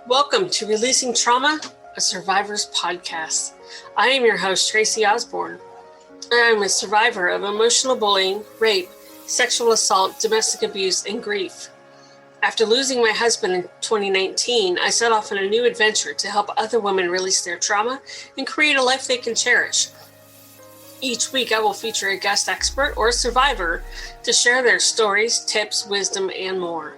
Welcome to Releasing Trauma, a Survivor's Podcast. I am your host, Tracy Osborne. I am a survivor of emotional bullying, rape, sexual assault, domestic abuse, and grief. After losing my husband in 2019, I set off on a new adventure to help other women release their trauma and create a life they can cherish. Each week, I will feature a guest expert or survivor to share their stories, tips, wisdom, and more.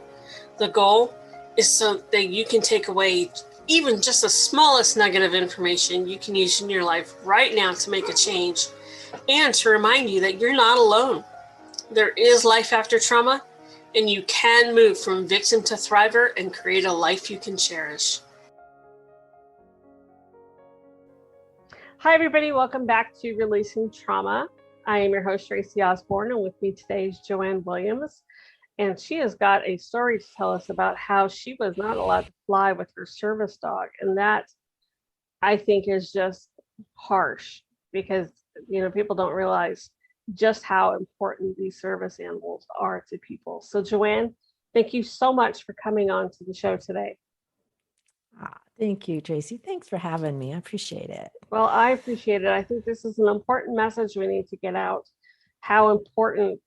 The goal is so that you can take away even just the smallest nugget of information you can use in your life right now to make a change, and to remind you that you're not alone. There is life after trauma, and you can move from victim to thriver and create a life you can cherish. Hi, everybody. Welcome back to Releasing Trauma. I am your host, Tracy Osborne, and with me today is Joanne Williams. And she has got a story to tell us about how she was not allowed to fly with her service dog. And that, I think, is just harsh because, people don't realize just how important these service animals are to people. So, Joanne, thank you so much for coming on to the show today. Thank you, Tracy. Thanks for having me. I appreciate it. Well, I appreciate it. I think this is an important message we need to get out, how important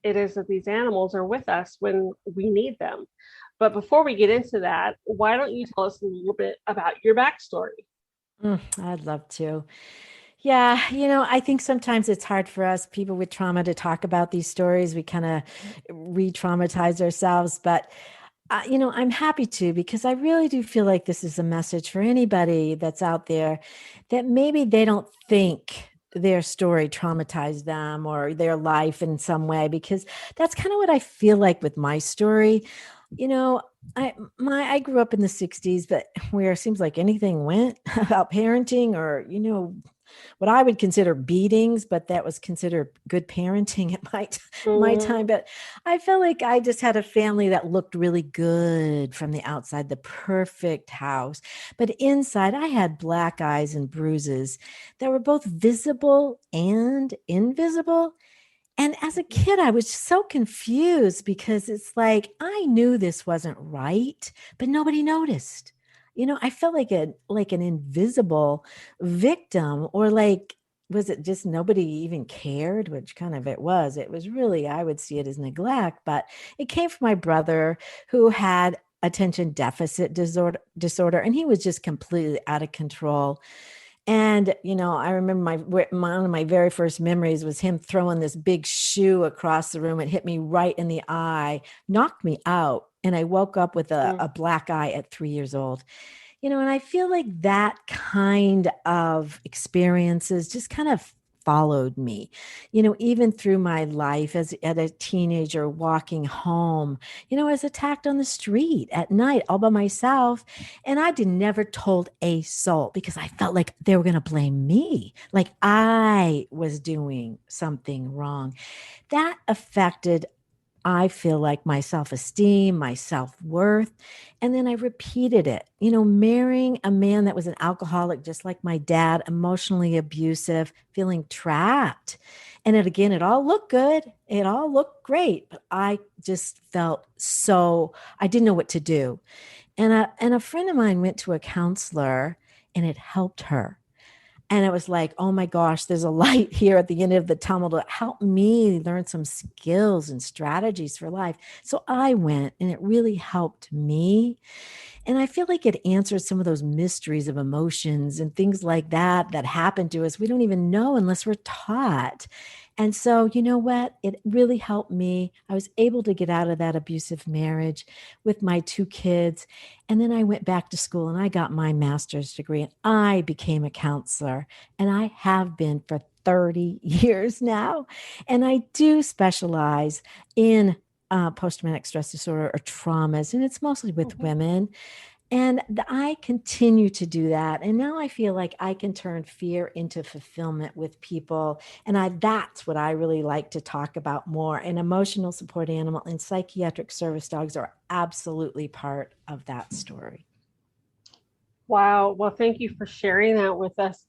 it is that these animals are with us when we need them. But before we get into that, why don't you tell us a little bit about your backstory? I'd love to. Yeah, I think sometimes it's hard for us, people with trauma, to talk about these stories. We kind of re-traumatize ourselves. But, I'm happy to, because I really do feel like this is a message for anybody that's out there that maybe they don't think their story traumatized them or their life in some way, because that's kind of what I feel like with my story. I grew up in the 60s, but where it seems like anything went about parenting or, what I would consider beatings, but that was considered good parenting at my time. But I felt like I just had a family that looked really good from the outside, the perfect house. But inside, I had black eyes and bruises that were both visible and invisible. And as a kid, I was so confused because it's like I knew this wasn't right, but nobody noticed. I felt like an invisible victim, or like, was it just nobody even cared? Which kind of it was. It was really, I would see it as neglect, but it came from my brother, who had attention deficit disorder, and he was just completely out of control. And, I remember one of my very first memories was him throwing this big shoe across the room. It hit me right in the eye, knocked me out. And I woke up with a black eye at 3 years old. And I feel like that kind of experiences just kind of followed me, even through my life as a teenager walking home. I was attacked on the street at night all by myself. And I never told a soul because I felt like they were going to blame me, like I was doing something wrong. That affected, I feel like, my self-esteem, my self-worth. And then I repeated it, marrying a man that was an alcoholic, just like my dad, emotionally abusive, feeling trapped. And it all looked good. It all looked great. But I just felt I didn't know what to do. And a friend of mine went to a counselor, and it helped her. And it was like, oh my gosh, there's a light here at the end of the tunnel to help me learn some skills and strategies for life. So I went, and it really helped me. And I feel like it answers some of those mysteries of emotions and things like that happen to us. We don't even know unless we're taught. And so, you know what? It really helped me. I was able to get out of that abusive marriage with my 2 kids. And then I went back to school, and I got my master's degree, and I became a counselor, and I have been for 30 years now. And I do specialize in post-traumatic stress disorder or traumas, and it's mostly with women. And I continue to do that. And now I feel like I can turn fear into fulfillment with people. And that's what I really like to talk about more. An emotional support animal and psychiatric service dogs are absolutely part of that story. Wow. Well, thank you for sharing that with us.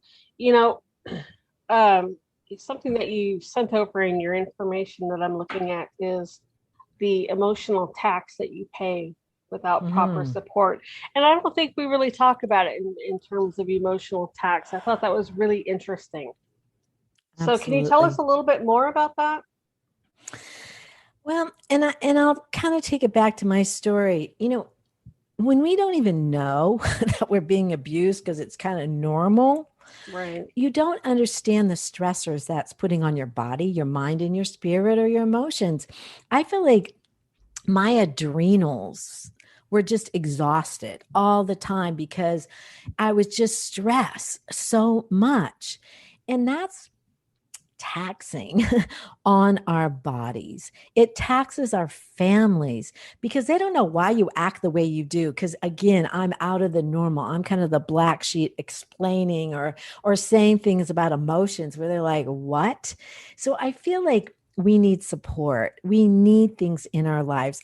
Something that you sent over in your information that I'm looking at is the emotional tax that you pay without proper Mm-hmm. support. And I don't think we really talk about it in terms of emotional attacks. I thought that was really interesting. So can you tell us Absolutely. a little bit more about that? Well, I'll kind of take it back to my story. When we don't even know that we're being abused because it's kind of normal, Right. you don't understand the stressors that's putting on your body, your mind, and your spirit or your emotions. I feel like my adrenals were just exhausted all the time because I was just stressed so much. And that's taxing on our bodies. It taxes our families because they don't know why you act the way you do. Because again, I'm out of the normal. I'm kind of the black sheep explaining or saying things about emotions where they're like, what? So I feel like we need support. We need things in our lives.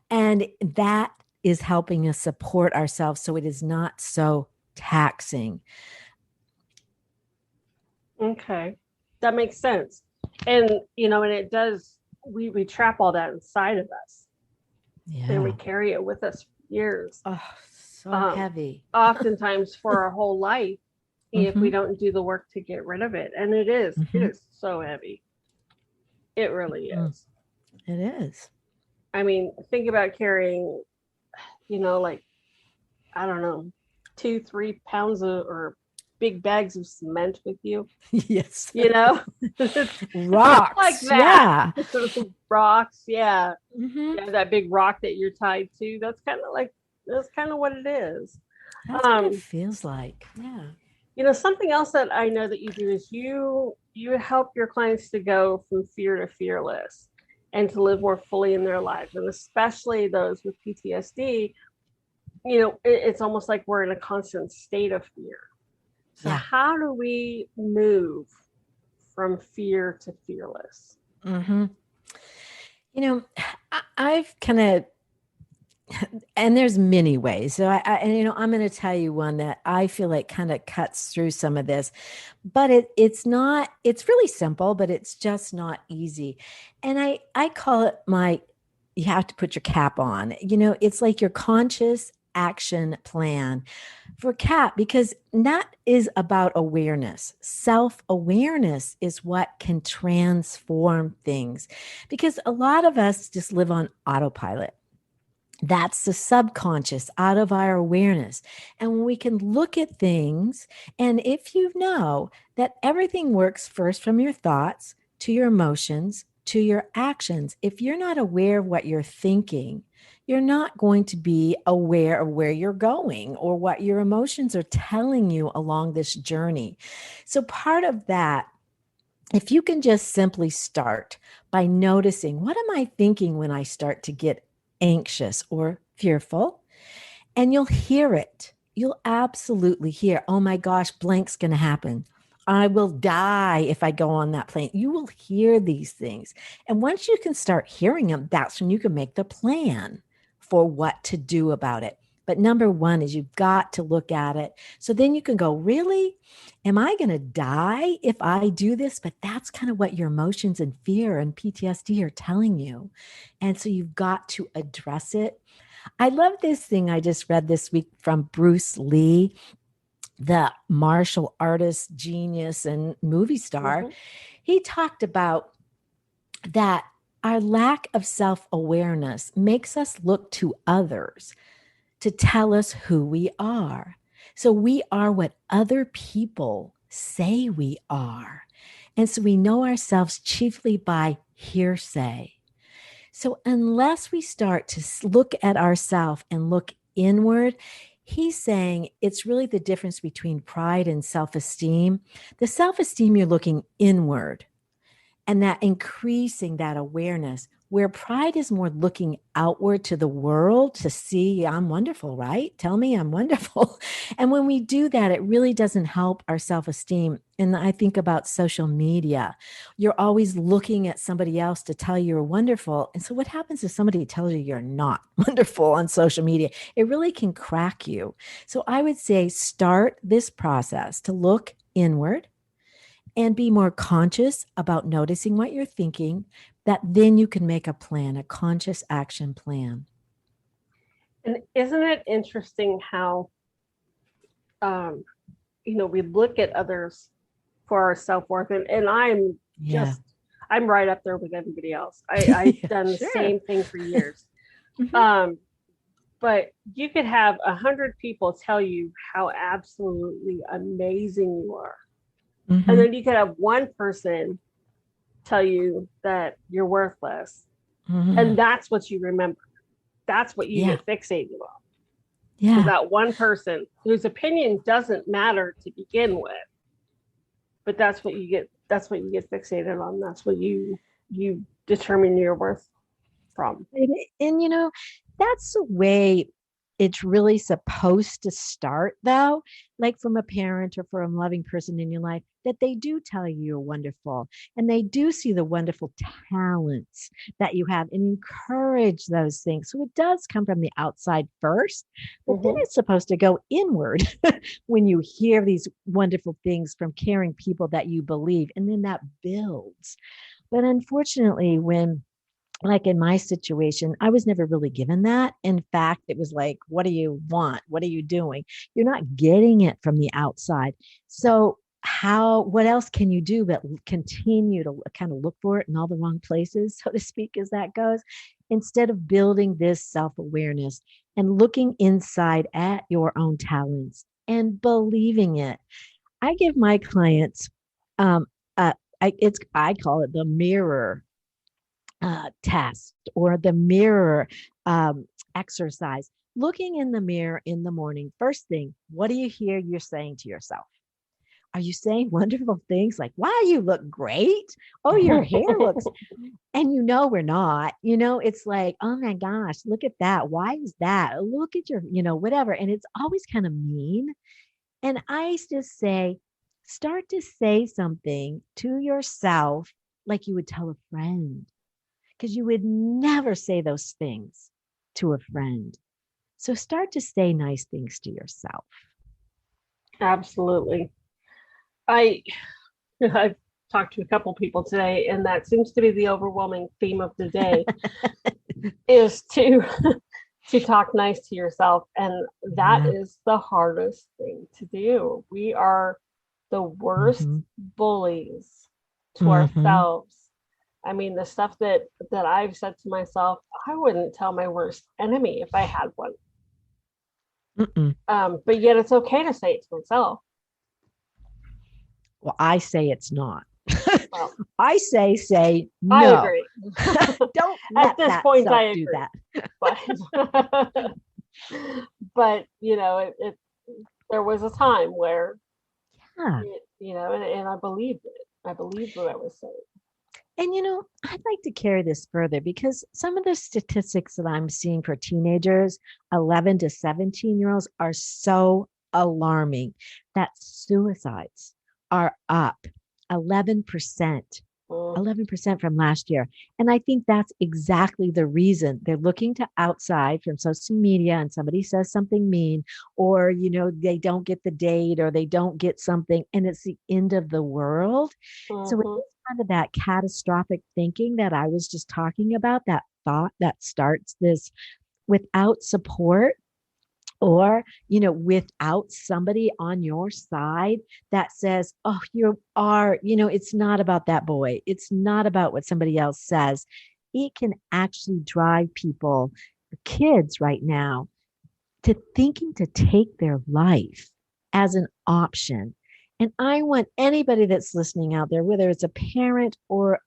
And that is helping us support ourselves so it is not so taxing. Okay. That makes sense. And and it does, we trap all that inside of us and we Yeah. carry it with us for years. Oh, so Um, heavy. Oftentimes for our whole life if we Hmm. don't do the work to get rid of it. And it Hmm. is so heavy. It really Mm, is. it is. I mean, think about carrying, like, I don't know, 2, 3 pounds of or big bags of cement with you, Yes. you know? It's like Rocks. that. Yeah. Rocks, yeah. Hmm. Yeah, that big rock that you're tied to. That's kind of what it is. That's what it Um, feels like. Yeah. Something else that I know that you do is you help your clients to go from fear to fearless and to live more fully in their lives, and especially those with PTSD. It's almost like we're in a constant state of fear. So Yeah. how do we move from fear to fearless? Hmm. You know, I've kind of, and there's many ways. So and I'm going to tell you one that I feel like kind of cuts through some of this, but it's not. It's really simple, but it's just not easy. And I call it my. You have to put your cap on. It's like your conscious action plan for CAP because that is about awareness. Self awareness is what can transform things because a lot of us just live on autopilot. That's the subconscious out of our awareness. And when we can look at things, and if you know that everything works first from your thoughts to your emotions to your actions, if you're not aware of what you're thinking, you're not going to be aware of where you're going or what your emotions are telling you along this journey. So, part of that, if you can just simply start by noticing what am I thinking when I start to get anxious or fearful, and you'll hear it. You'll absolutely hear, oh my gosh, blank's going to happen. I will die if I go on that plane. You will hear these things. And once you can start hearing them, that's when you can make the plan for what to do about it. But number one is you've got to look at it. So then you can go, really? Am I going to die if I do this? But that's kind of what your emotions and fear and PTSD are telling you. And so you've got to address it. I love this thing I just read this week from Bruce Lee, the martial artist, genius, and movie star. Mm-hmm. He talked about that our lack of self awareness makes us look to others to tell us who we are. So we are what other people say we are. And so we know ourselves chiefly by hearsay. So unless we start to look at ourselves and look inward, he's saying it's really the difference between pride and self esteem. The self esteem, you're looking inward and that increasing that awareness, where pride is more looking outward to the world to see I'm wonderful, right? Tell me I'm wonderful. And when we do that, it really doesn't help our self-esteem. And I think about social media. You're always looking at somebody else to tell you you're wonderful. And so what happens if somebody tells you you're not wonderful on social media? It really can crack you. So I would say start this process to look inward and be more conscious about noticing what you're thinking, that then you can make a plan, a conscious action plan. And isn't it interesting how, we look at others for our self-worth, and I'm right up there with everybody else. I've done the same thing for years. But you could have 100 people tell you how absolutely amazing you are. And then you could have one person tell you that you're worthless. And that's what you remember. That's what you get fixated on. Yeah. That one person whose opinion doesn't matter to begin with. But that's what you get fixated on. That's what you determine your worth from. And that's the way it's really supposed to start, though, like from a parent or from a loving person in your life, that they do tell you you're wonderful and they do see the wonderful talents that you have and encourage those things. So it does come from the outside first, but then it's supposed to go inward when you hear these wonderful things from caring people that you believe, and then that builds. But unfortunately, like in my situation, I was never really given that. In fact, it was like, what do you want? What are you doing? You're not getting it from the outside. So what else can you do but continue to kind of look for it in all the wrong places, so to speak, as that goes, instead of building this self-awareness and looking inside at your own talents and believing it. I give my clients, I call it the mirror test or the mirror exercise. Looking in the mirror in the morning, first thing, what do you hear you're saying to yourself? Are you saying wonderful things like, wow, you look great? Oh, your hair looks, and we're not, it's like, oh my gosh, look at that. Why is that? Look at your, whatever. And it's always kind of mean. And I just say, start to say something to yourself like you would tell a friend, because you would never say those things to a friend. So start to say nice things to yourself. Absolutely. I've talked to a couple people today, and that seems to be the overwhelming theme of the day is to talk nice to yourself. And that is the hardest thing to do. We are the worst bullies to ourselves. I mean, the stuff that I've said to myself, I wouldn't tell my worst enemy if I had one. But yet it's okay to say it to myself. Well, I say it's not. Well, I say no. I agree. Don't let at this that point I do agree. that. But there was a time where and I believed it. I believed what I was saying. And I'd like to carry this further, because some of the statistics that I'm seeing for teenagers, 11 to 17-year-olds, are so alarming that suicides are up 11%. 11% from last year. And I think that's exactly the reason. They're looking to outside from social media, and somebody says something mean, or, they don't get the date, or they don't get something, and it's the end of the world. So it's kind of that catastrophic thinking that I was just talking about, that thought that starts this without support, or, without somebody on your side that says, oh, it's not about that boy. It's not about what somebody else says. It can actually drive people, kids right now, to thinking to take their life as an option. And I want anybody that's listening out there, whether it's a parent or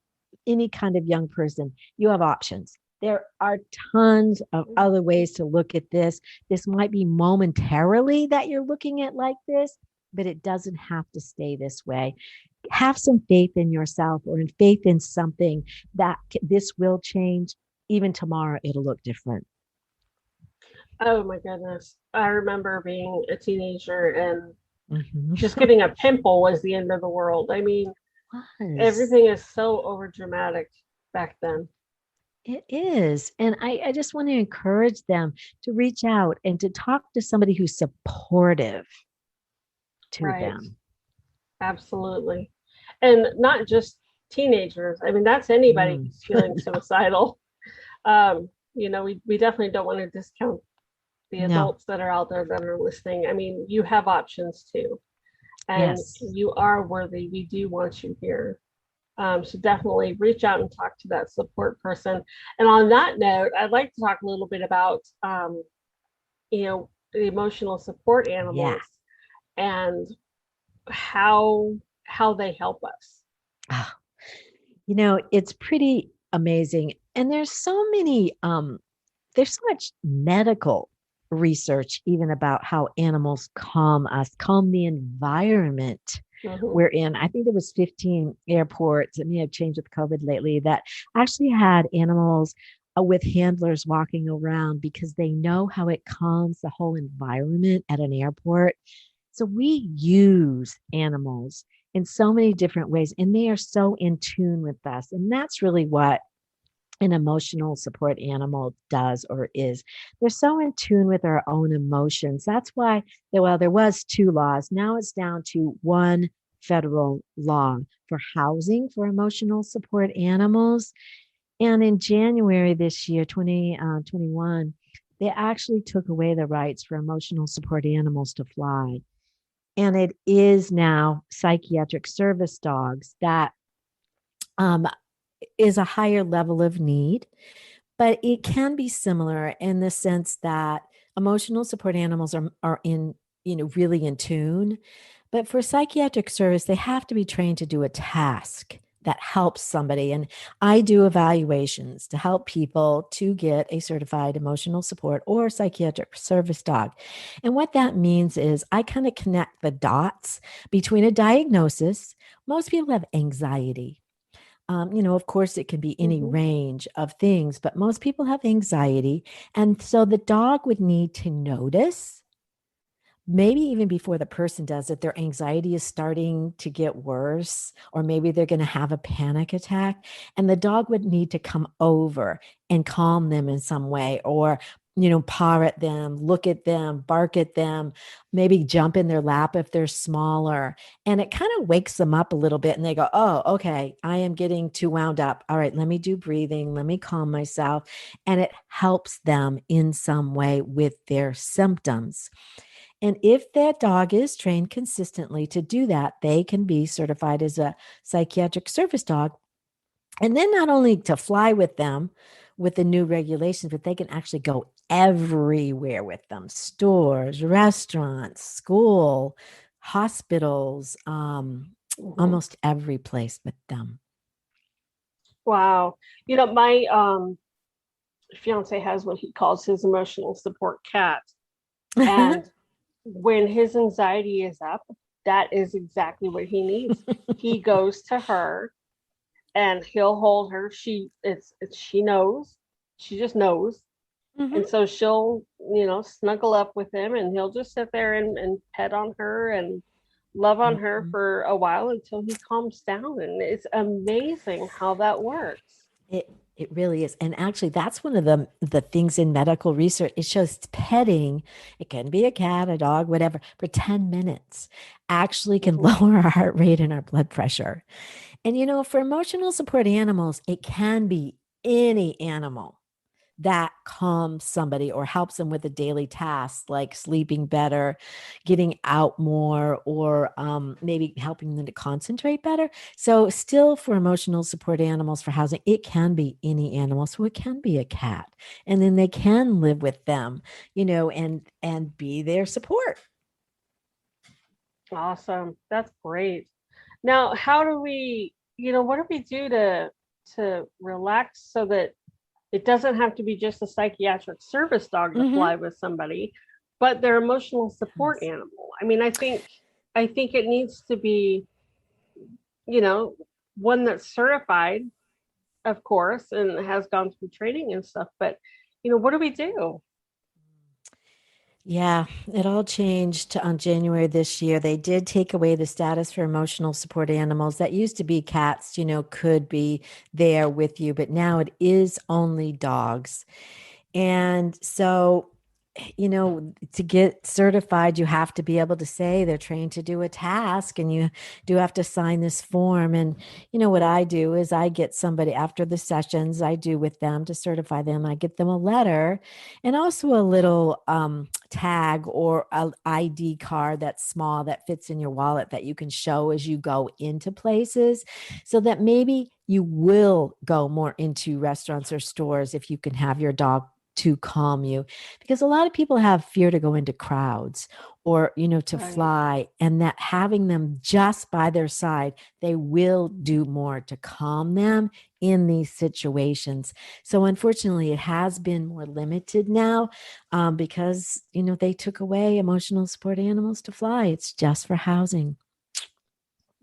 any kind of young person, you have options. There are tons of other ways to look at this. This might be momentarily that you're looking at like this, but it doesn't have to stay this way. Have some faith in yourself, or in faith in something that this will change. Even tomorrow, it'll look different. Oh my goodness. I remember being a teenager and just getting a pimple was the end of the world. I mean, everything is so overdramatic back then. It is. And I just want to encourage them to reach out and to talk to somebody who's supportive to them. Absolutely. And not just teenagers. I mean, that's anybody who's feeling suicidal. We definitely don't want to discount the No. adults that are out there that are listening, I mean, you have options too, and Yes. you are worthy. We do want you here. So definitely reach out and talk to that support person. And on that note, I'd like to talk a little bit about, the emotional support Yeah. animals and how they help us. Ah, it's pretty amazing. And there's so much medical research even about how animals calm the environment Mhm. we're in. I think there was 15 airports, it may have changed with COVID lately, that actually had animals with handlers walking around because they know how it calms the whole environment at an airport. So we use animals in so many different ways, and they are so in tune with us. And that's really what an emotional support animal does or is. They're so in tune with our own emotions. That's why, well, there was two laws. Now it's down to one federal law for housing for emotional support animals. And in January this year, 2021, they actually took away the rights for emotional support animals to fly. And it is now psychiatric service dogs that um, is a higher level of need, but it can be similar in the sense that emotional support animals are in, really in tune. But for psychiatric service, they have to be trained to do a task that helps somebody. And I do evaluations to help people to get a certified emotional support or psychiatric service dog. And what that means is I kind of connect the dots between a diagnosis. Most people have anxiety. Of course, it can be any Mhm. range of things, but most people have anxiety. And so the dog would need to notice, maybe even before the person does it, their anxiety is starting to get worse, or maybe they're going to have a panic attack. And the dog would need to come over and calm them in some way, or paw at them, look at them, bark at them, maybe jump in their lap if they're smaller. And it kind of wakes them up a little bit and they go, oh, okay, I am getting too wound up. All right, let me do breathing, let me calm myself. And it helps them in some way with their symptoms. And if that dog is trained consistently to do that, they can be certified as a psychiatric service dog. And then not only to fly with them with the new regulations, but they can actually go everywhere with them: stores, restaurants, school, hospitals, Mhm. almost every place with them. Wow. My fiance has what he calls his emotional support cat. And when his anxiety is up, that is exactly what he needs. He goes to her and he'll hold her. She knows. She just knows. Mhm. And so she'll, snuggle up with him and he'll just sit there and pet on her and love on her Mhm. for a while until he calms down. And it's amazing how that works. It really is. And actually that's one of the things in medical research. It shows petting, it can be a cat, a dog, whatever, for 10 minutes actually can Mhm. lower our heart rate and our blood pressure. And for emotional support animals, it can be any animal that calms somebody or helps them with a daily task like sleeping better, getting out more, or maybe helping them to concentrate better. So, still for emotional support animals for housing, it can be any animal. So, it can be a cat, and then they can live with them, and be their support. Awesome. That's great. Now, how do we, what do we do to relax so that it doesn't have to be just a psychiatric service dog to Hmm. fly with somebody, but their emotional support Yes. animal? I mean, I think it needs to be, you know, one that's certified, of course, and has gone through training and stuff, but what do we do? Yeah, it all changed on January this year. They did take away the status for emotional support animals. That used to be cats, could be there with you, but now it is only dogs. And so to get certified, you have to be able to say they're trained to do a task, and you do have to sign this form. And what I do is I get somebody after the sessions I do with them to certify them. I get them a letter and also a little tag or an ID card that's small that fits in your wallet that you can show as you go into places, so that maybe you will go more into restaurants or stores if you can have your dog to calm you, because a lot of people have fear to go into crowds or to Right. fly, and that having them just by their side, they will do more to calm them in these situations. So unfortunately it has been more limited now, because they took away emotional support animals to fly. It's just for housing.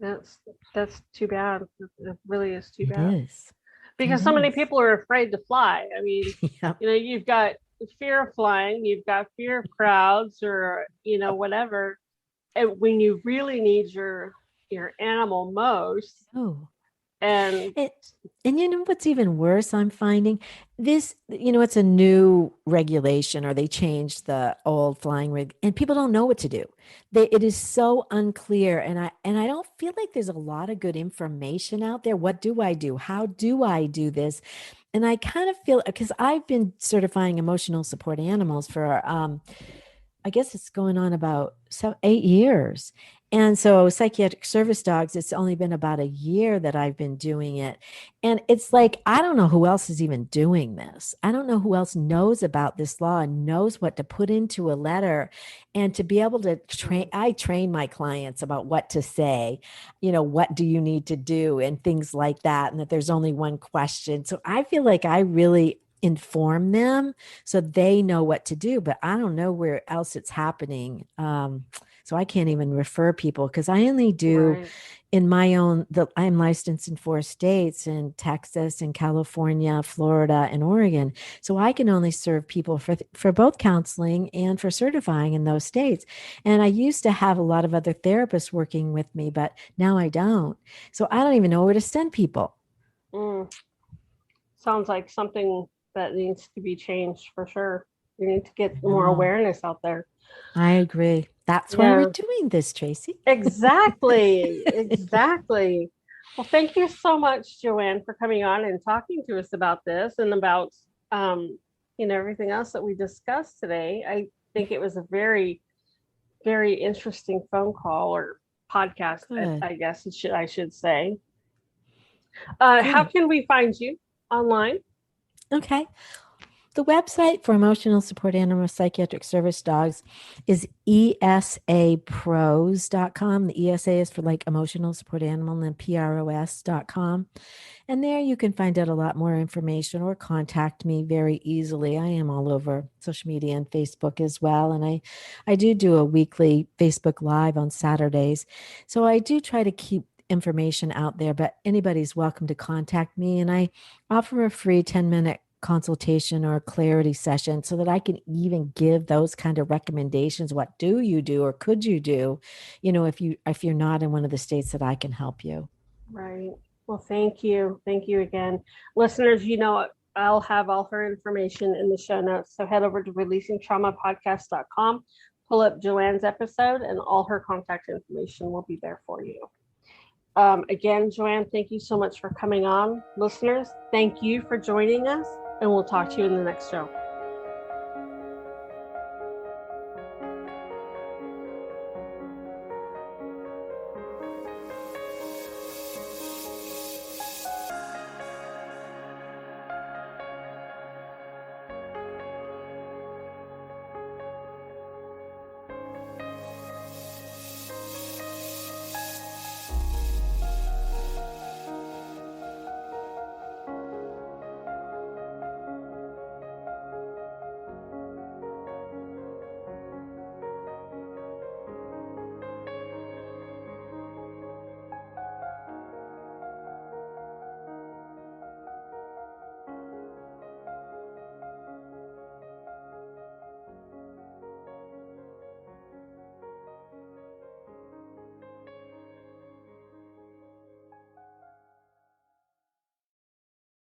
That's too bad. It really is too It bad. is. Because It so many is. people are afraid to fly. I mean, Yep. you've got fear of flying, you've got fear of crowds, or whatever. And when you really need your animal most, Oh. and And, and what's even worse, I'm finding this, it's a new regulation, or they changed the old flying rig, and people don't know what to do. It is so unclear. And I don't feel like there's a lot of good information out there. What do I do? How do I do this? And I kind of feel, because I've been certifying emotional support animals for I guess it's going on about 8 years. And so psychiatric service dogs, it's only been about a year that I've been doing it. And it's like, I don't know who else is even doing this. I don't know who else knows about this law and knows what to put into a letter, and to be able to I train my clients about what to say, what do you need to do and things like that. And that there's only one question. So I feel like I really inform them so they know what to do, but I don't know where else it's happening. So I can't even refer people, because I only do right, in my own, I'm licensed in 4 states, in Texas and California, Florida, and Oregon. So I can only serve people for both counseling and for certifying in those states. And I used to have a lot of other therapists working with me, but now I don't. So I don't even know where to send people. mm, sounds like something that needs to be changed for sure. We need to get more No, awareness out there. I agree. That's why we're Yeah, doing this, Tracy. exactly, exactly. Well, thank you so much, Joanne, for coming on and talking to us about this and about everything else that we discussed today. I think it was a very, very interesting phone call or podcast, Good. I guess I should say. How Good. can we find you online? Okay. The website for emotional support animal psychiatric service dogs is esapros.com. The ESA is for like emotional support animal, and then pros.com. And there you can find out a lot more information or contact me very easily. I am all over social media and Facebook as well. And I do a weekly Facebook Live on Saturdays. So I do try to keep information out there, but anybody's welcome to contact me. And I offer a free 10-minute consultation or a clarity session so that I can even give those kind of recommendations. What do you do, or could you do, if you're not in one of the states that I can help you. Right. Well, thank you. Thank you again. Listeners, I'll have all her information in the show notes. So head over to releasingtraumapodcast.com, pull up Joanne's episode, and all her contact information will be there for you. Again, Joanne, thank you so much for coming on. Listeners, thank you for joining us, and we'll talk to you in the next show.